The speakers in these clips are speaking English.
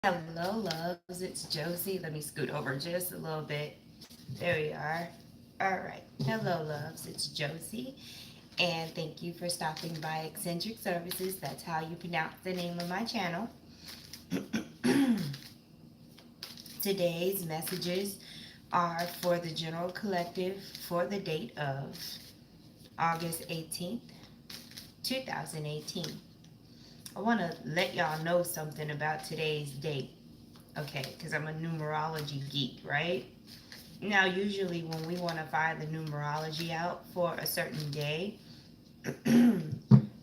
Hello, loves. It's Josie. Let me scoot over just a little bit. There we are. All right. Hello, loves. It's Josie. And thank you for stopping by Eccentric Services. That's how you pronounce the name of my channel. Today's messages are for the General Collective for the date of August 18th, 2018. I want to let y'all know something about today's date. Okay, because I'm a numerology geek, right? Now, usually when we want to find the numerology out for a certain day,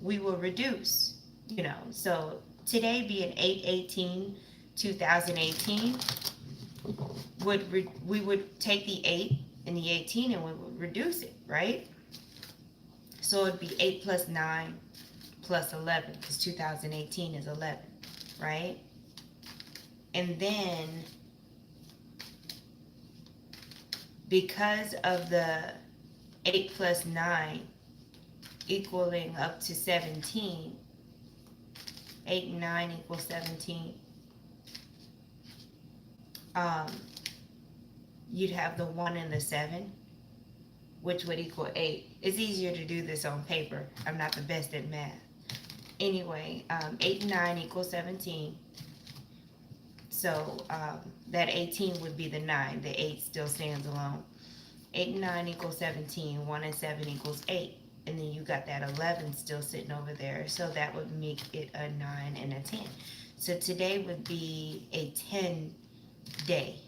we will reduce, So today being 8/18/2018, we would take the 8 and the 18 and we would reduce it, right? So it'd be 8 plus 9 plus 11 because 2018 is 11, right? And then because of the 8 plus 9 equaling up to 17, 8 and 9 equals 17, you'd have the 1 and the 7, which would equal 8. It's easier to do this on paper. I'm not the best at math. Anyway, 8 and 9 equals 17. So that 18 would be the 9. The 8 still stands alone. 8 and 9 equals 17. 1 and 7 equals 8. And then you got that 11 still sitting over there. So that would make it a 9 and a 10. So today would be a 10 day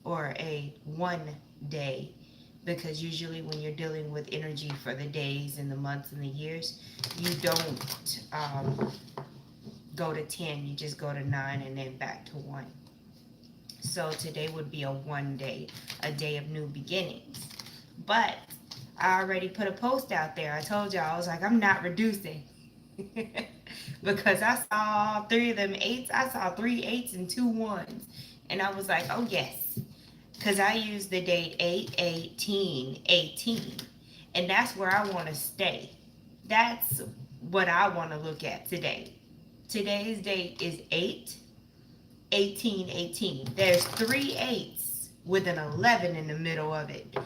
or a 1 day, because usually when you're dealing with energy for the days and the months and the years, you don't go to 10, you just go to 9 and then back to 1. So today would be a 1 day, a day of new beginnings. But I already put a post out there. I told y'all, I was like, I'm not reducing. Because I saw 3 of them 8s. I saw 3 8s and 2 1s. And I was like, oh yes. Because I used the date 8/18/18. And that's where I want to stay. That's what I want to look at today. Today's date is 8/18/18. There's 3 8s with an 11 in the middle of it.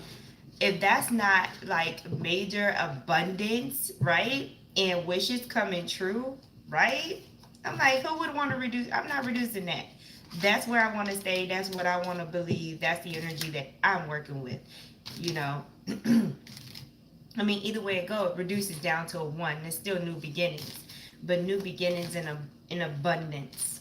If that's not like major abundance, right? And wishes coming true, right? I'm like, who would want to reduce? I'm not reducing that. That's where I want to stay. That's what I want to believe. That's the energy that I'm working with, you know. I mean, either way it goes, it reduces down to a 1. It's still new beginnings, but new beginnings in abundance,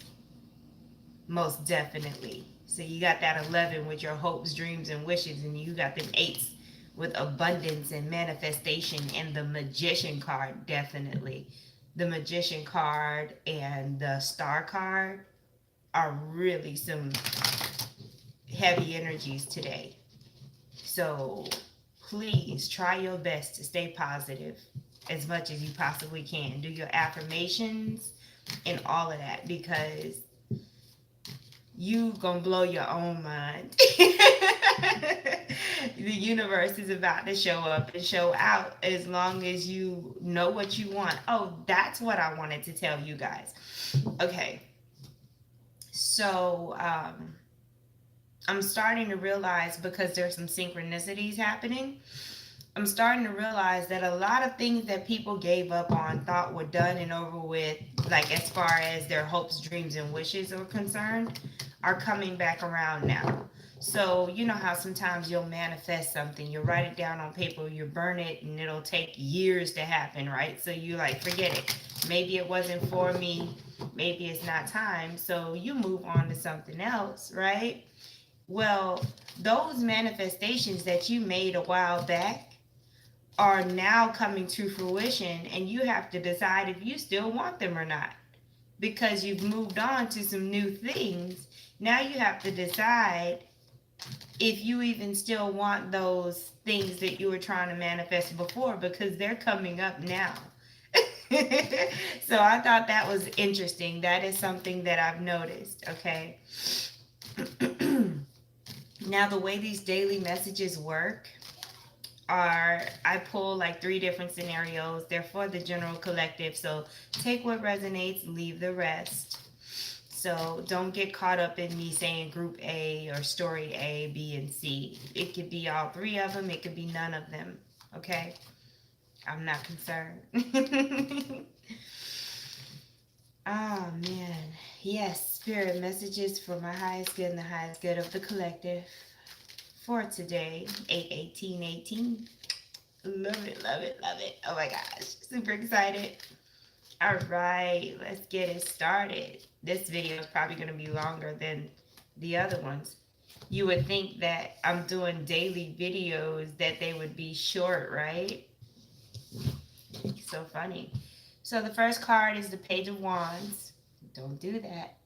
most definitely. So you got that 11 with your hopes, dreams, and wishes, and you got them 8s with abundance and manifestation, and the Magician card, definitely. The Magician card and the Star card are really some heavy energies today. So please try your best to stay positive as much as you possibly can. Do your affirmations and all of that, because you gonna blow your own mind. The universe is about to show up and show out as long as you know what you want. Oh, that's what I wanted to tell you guys. Okay, so I'm starting to realize, because there's some synchronicities happening, I'm starting to realize that a lot of things that people gave up on, thought were done and over with, like as far as their hopes, dreams, and wishes are concerned, are coming back around now. So, you know how sometimes you'll manifest something, you write it down on paper, you burn it, and it'll take years to happen, right? So you like, forget it. Maybe it wasn't for me. Maybe it's not time. So you move on to something else, right? Well, those manifestations that you made a while back are now coming to fruition, and you have to decide if you still want them or not, because you've moved on to some new things. Now you have to decide if you even still want those things that you were trying to manifest before, because they're coming up now. So I thought that was interesting. That is something that I've noticed, okay? Now, the way these daily messages work are, I pull like 3 different scenarios. They're for the general collective. So take what resonates, leave the rest. So don't get caught up in me saying group A or story A, B, and C. It could be all three of them. It could be none of them. Okay? I'm not concerned. Oh man. Yes, spirit messages for my highest good and the highest good of the collective for today, 8/18/18. Love it, love it, love it. Oh my gosh. Super excited. All right, let's get it started. This video is probably going to be longer than the other ones. You would think that I'm doing daily videos that they would be short, right? So funny. So the first card is the Page of Wands. Don't do that.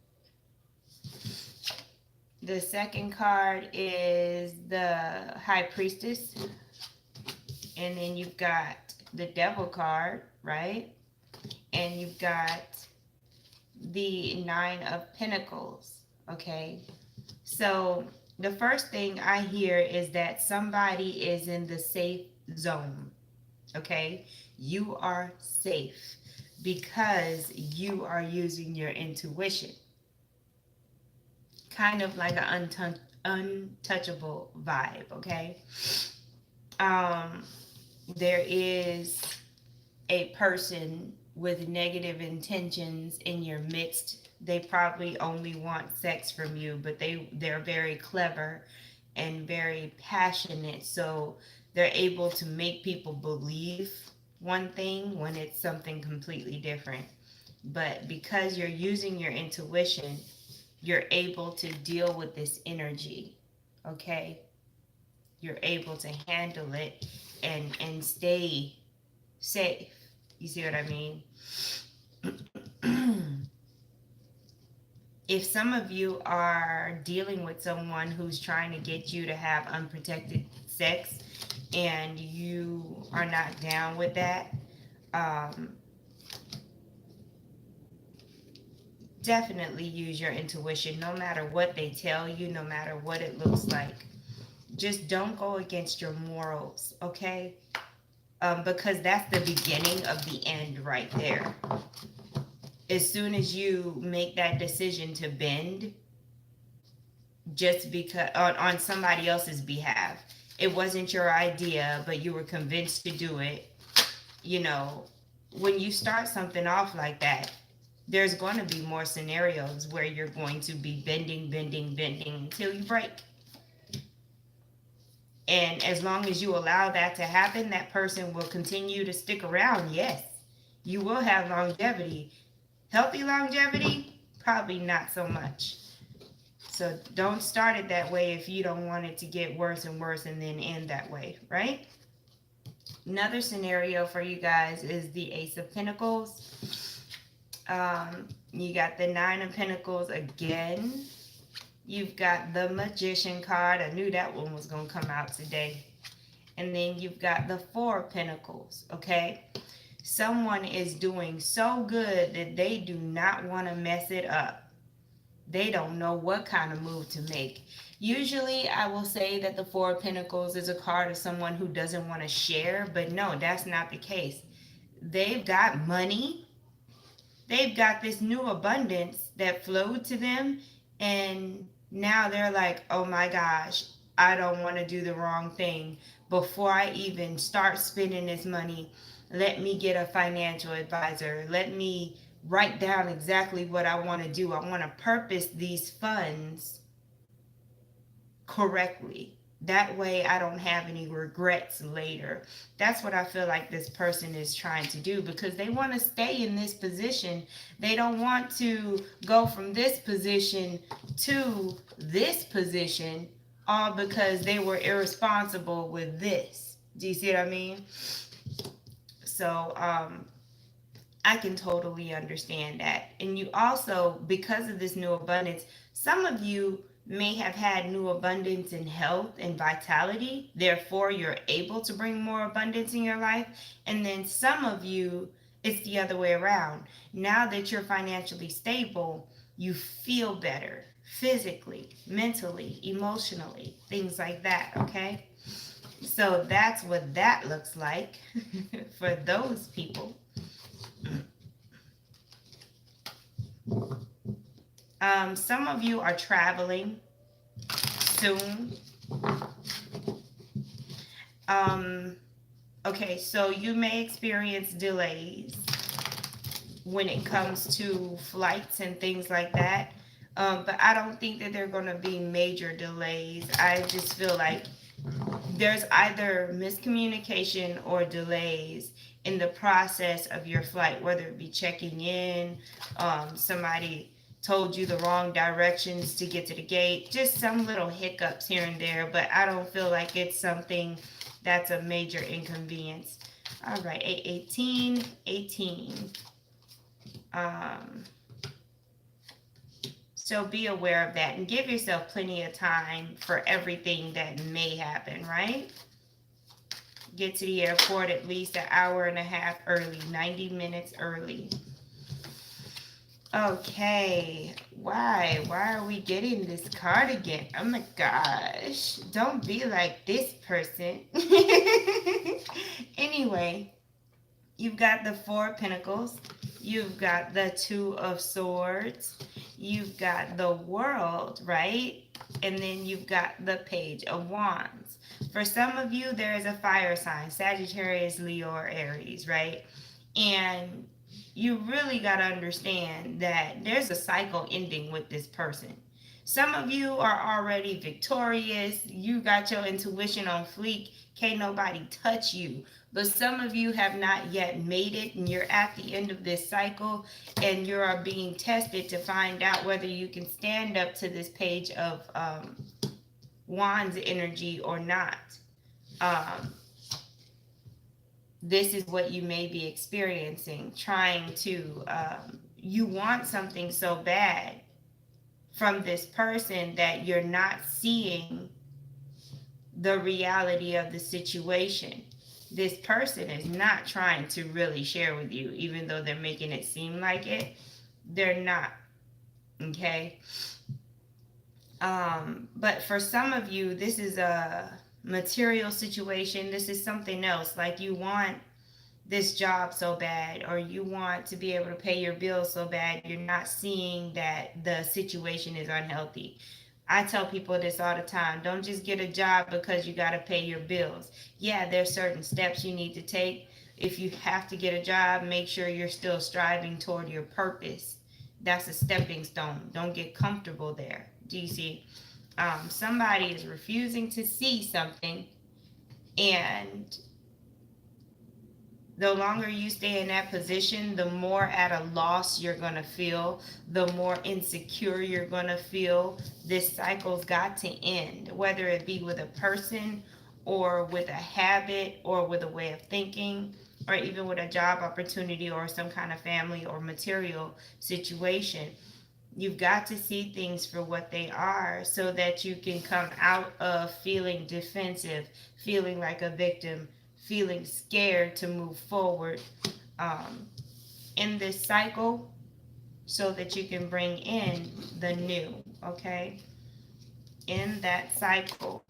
The second card is the High Priestess. And then you've got the Devil card, right? And you've got the Nine of Pentacles, okay? So the first thing I hear is that somebody is in the safe zone, okay? You are safe because you are using your intuition. Kind of like an untouchable vibe, okay? There is a person with negative intentions in your midst. They probably only want sex from you, but they're very clever and very passionate, so they're able to make people believe one thing when it's something completely different. But because you're using your intuition, you're able to deal with this energy, okay? You're able to handle it and stay safe. You see what I mean? If some of you are dealing with someone who's trying to get you to have unprotected sex and you are not down with that, definitely use your intuition no matter what they tell you, no matter what it looks like. Just don't go against your morals, okay? Because that's the beginning of the end right there. As soon as you make that decision to bend, just because on somebody else's behalf, it wasn't your idea, but you were convinced to do it. You know, when you start something off like that, there's going to be more scenarios where you're going to be bending until you break. And as long as you allow that to happen, that person will continue to stick around. Yes, you will have longevity. Healthy longevity, probably not so much. So don't start it that way if you don't want it to get worse and worse and then end that way, right? Another scenario for you guys is the Ace of Pentacles. You got the Nine of Pentacles again. You've got the Magician card. I knew that one was going to come out today. And then you've got the Four of Pentacles, okay? Someone is doing so good that they do not want to mess it up. They don't know what kind of move to make. Usually I will say that the Four of Pentacles is a card of someone who doesn't want to share, but no, that's not the case. They've got money. They've got this new abundance that flowed to them, and now they're like, oh my gosh, I don't want to do the wrong thing. Before I even start spending this money, let me get a financial advisor. Let me write down exactly what I want to do. I want to purpose these funds correctly. That way I don't have any regrets later. That's what I feel like this person is trying to do, because they want to stay in this position. They don't want to go from this position to this position, all because they were irresponsible with this. Do you see what I mean? So I can totally understand that. And you also, because of this new abundance, some of you may have had new abundance in health and vitality. Therefore, you're able to bring more abundance in your life. And then some of you, it's the other way around. Now that you're financially stable, you feel better physically, mentally, emotionally, things like that, okay? So that's what that looks like for those people. Some of you are traveling soon. Um, okay, so you may experience delays when it comes to flights and things like that. But I don't think that there are going to be major delays. I just feel like there's either miscommunication or delays in the process of your flight, whether it be checking in, somebody told you the wrong directions to get to the gate, just some little hiccups here and there, but I don't feel like it's something that's a major inconvenience. All right, 818, 18. So be aware of that and give yourself plenty of time for everything that may happen, right? Get to the airport at least an hour and a half early, 90 minutes early. Okay, why are we getting this card again? Oh my gosh, don't be like this person. Anyway, you've got the Four of Pentacles, you've got the Two of Swords, you've got the World, right? And then you've got the Page of Wands. For some of you, there is a fire sign, Sagittarius, Leo, or Aries, right? And you really got to understand that there's a cycle ending with this person. Some of you are already victorious. You got your intuition on fleek. Can't nobody touch you. But some of you have not yet made it, and you're at the end of this cycle, and you are being tested to find out whether you can stand up to this Page of Wands energy or not. This is what you may be experiencing, trying to, you want something so bad from this person that you're not seeing the reality of the situation. This person is not trying to really share with you, even though they're making it seem like it. They're not, okay? But for some of you, this is a material situation. This is something else, like you want this job so bad, or you want to be able to pay your bills so bad, you're not seeing that the situation is unhealthy. I tell people this all the time. Don't just get a job because you got to pay your bills. Yeah, there's certain steps you need to take. If you have to get a job, make sure you're still striving toward your purpose. That's a stepping stone. Don't get comfortable there. Do you see? Somebody is refusing to see something, and the longer you stay in that position, the more at a loss you're going to feel, the more insecure you're going to feel. This cycle's got to end, whether it be with a person or with a habit or with a way of thinking or even with a job opportunity or some kind of family or material situation. You've got to see things for what they are so that you can come out of feeling defensive, feeling like a victim, feeling scared to move forward in this cycle so that you can bring in the new, okay? In that cycle,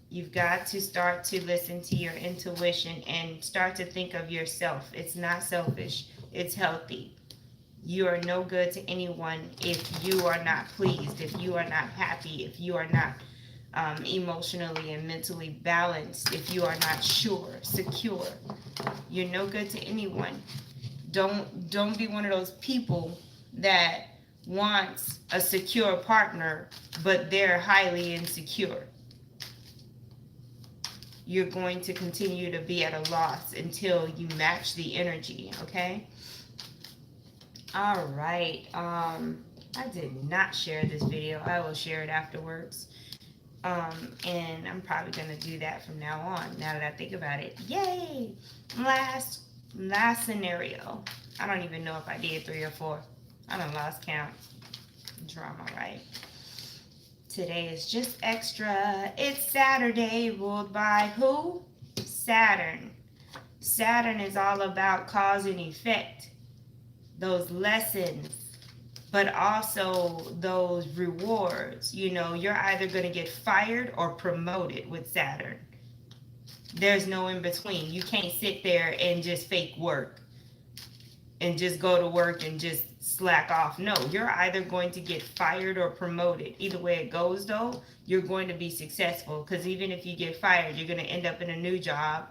you've got to start to listen to your intuition and start to think of yourself. It's not selfish. It's healthy. You are no good to anyone if you are not pleased, if you are not happy, if you are not emotionally and mentally balanced, if you are not sure, secure. You're no good to anyone. Don't be one of those people that wants a secure partner, but they're highly insecure. You're going to continue to be at a loss until you match the energy, okay? All right. I did not share this video. I will share it afterwards. And I'm probably going to do that from now on, now that I think about it. Yay! Last scenario. I don't even know if I did 3 or 4. I done lost count. Drama, right? Today is just extra. It's Saturday, ruled by who? Saturn. Saturn is all about cause and effect. Those lessons, but also those rewards. You know, you're either going to get fired or promoted with Saturn. There's no in between. You can't sit there and just fake work. and just go to work and just slack off. No, you're either going to get fired or promoted. Either way it goes, though, you're going to be successful, because even if you get fired, you're going to end up in a new job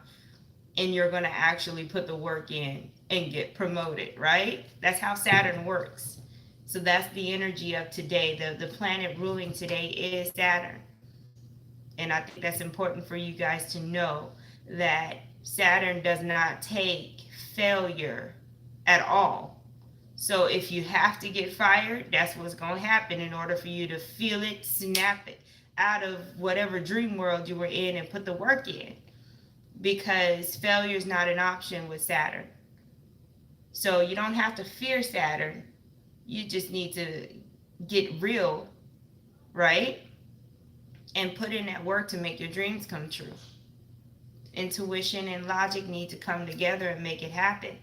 and you're going to actually put the work in and get promoted, right? That's how Saturn works. So that's the energy of today. The planet ruling today is Saturn. And I think that's important for you guys to know that Saturn does not take failure at all. So if you have to get fired, that's what's going to happen in order for you to feel it, snap it out of whatever dream world you were in and put the work in. Because failure is not an option with Saturn. So you don't have to fear Saturn. You just need to get real, right? And put in that work to make your dreams come true. Intuition and logic need to come together and make it happen.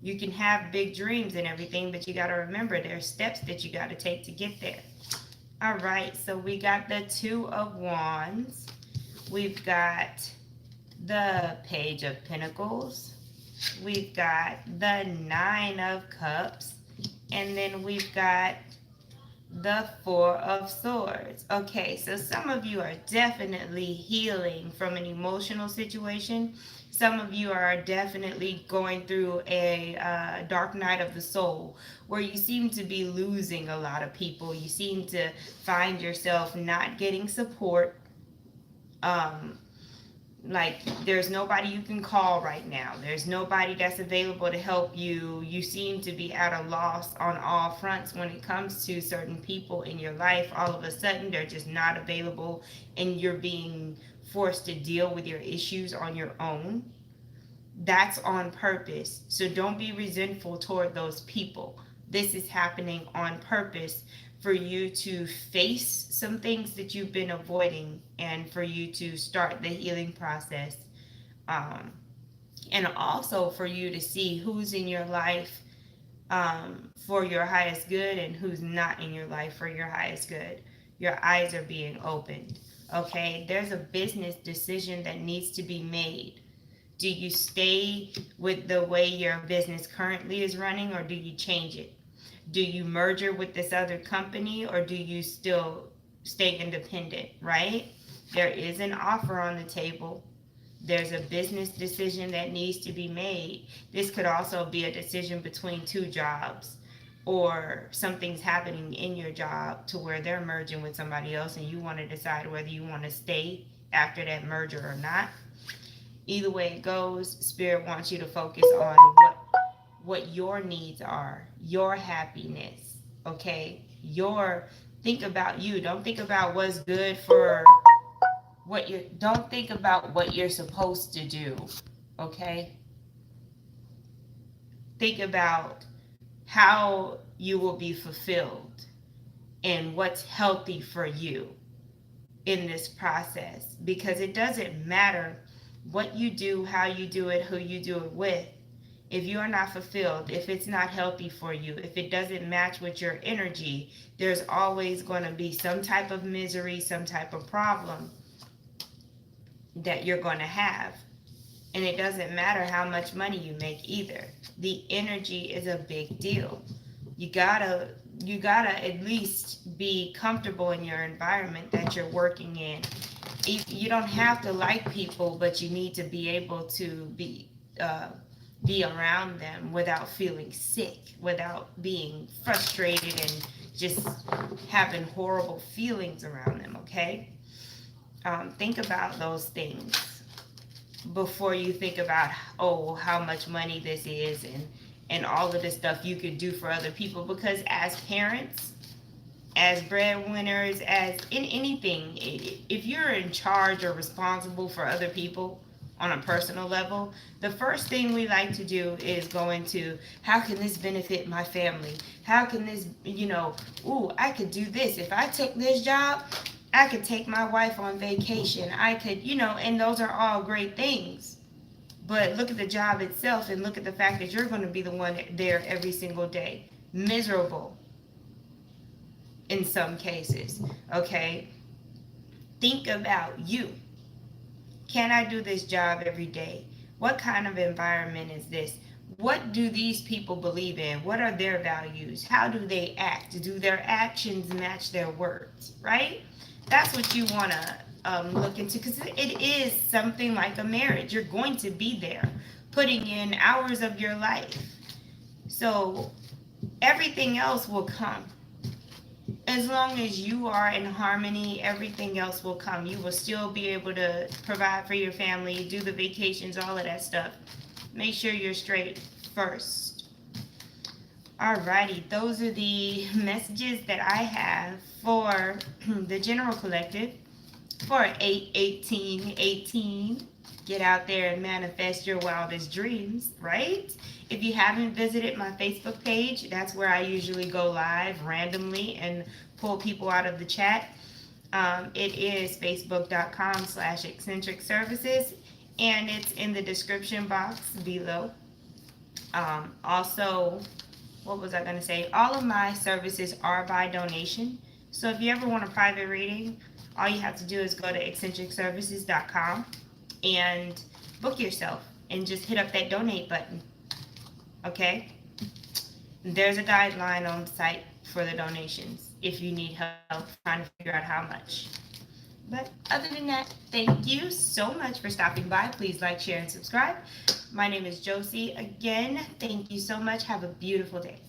You can have big dreams and everything, but you got to remember there's steps that you got to take to get there. All right, so we got the Two of Wands. We've got the Page of Pentacles. We've got the Nine of Cups. And then we've got the Four of Swords. Okay, so some of you are definitely healing from an emotional situation. Some of you are definitely going through a dark night of the soul where you seem to be losing a lot of people. You seem to find yourself not getting support. Like there's nobody you can call right now. There's nobody that's available to help you. You seem to be at a loss on all fronts when it comes to certain people in your life. All of a sudden, they're just not available and you're being forced to deal with your issues on your own. That's on purpose. So don't be resentful toward those people. This is happening on purpose for you to face some things that you've been avoiding and for you to start the healing process. And also for you to see who's in your life for your highest good and who's not in your life for your highest good. Your eyes are being opened. Okay, there's a business decision that needs to be made. Do you stay with the way your business currently is running, or do you change it? Do you merger with this other company, or do you still stay independent, right? There is an offer on the table. There's a business decision that needs to be made. This could also be a decision between two jobs, or something's happening in your job to where they're merging with somebody else and you want to decide whether you want to stay after that merger or not. Either way it goes, Spirit wants you to focus on what your needs are, your happiness, okay? Think about you. Don't think about what's good for don't think about what you're supposed to do, okay? Think about how you will be fulfilled and what's healthy for you in this process, because it doesn't matter what you do, how you do it, who you do it with. If you are not fulfilled, if it's not healthy for you, if it doesn't match with your energy, there's always going to be some type of misery, some type of problem that you're going to have. And it doesn't matter how much money you make either. The energy is a big deal. You gotta at least be comfortable in your environment that you're working in. You don't have to like people, but you need to be able to be around them without feeling sick, without being frustrated and just having horrible feelings around them, okay? Think about those things before you think about, oh, how much money this is and all of this stuff you could do for other people. Because as parents, as breadwinners, as in anything, if you're in charge or responsible for other people on a personal level, the first thing we like to do is go into, how can this benefit my family? How can this, I could do this. If I took this job, I could take my wife on vacation. I could, and those are all great things. But look at the job itself and look at the fact that you're going to be the one there every single day. Miserable in some cases, okay? Think about you. Can I do this job every day? What kind of environment is this? What do these people believe in? What are their values? How do they act? Do their actions match their words? Right? That's what you want to look into, because it is something like a marriage. You're going to be there putting in hours of your life. So everything else will come. As long as you are in harmony, everything else will come. You will still be able to provide for your family, do the vacations, all of that stuff. Make sure you're straight first. Alrighty, those are the messages that I have for the General Collective for 8/18/18. Get out there and manifest your wildest dreams, right? If you haven't visited my Facebook page, that's where I usually go live randomly and pull people out of the chat. It is facebook.com/eccentric services, and it's in the description box below. Also, what was I going to say? All of my services are by donation. So if you ever want a private reading, all you have to do is go to eccentricservices.com and book yourself and just hit up that donate button. Okay? There's a guideline on the site for the donations if you need help trying to figure out how much. But other than that, thank you so much for stopping by. Please like, share, and subscribe. My name is Josie. Again, thank you so much. Have a beautiful day.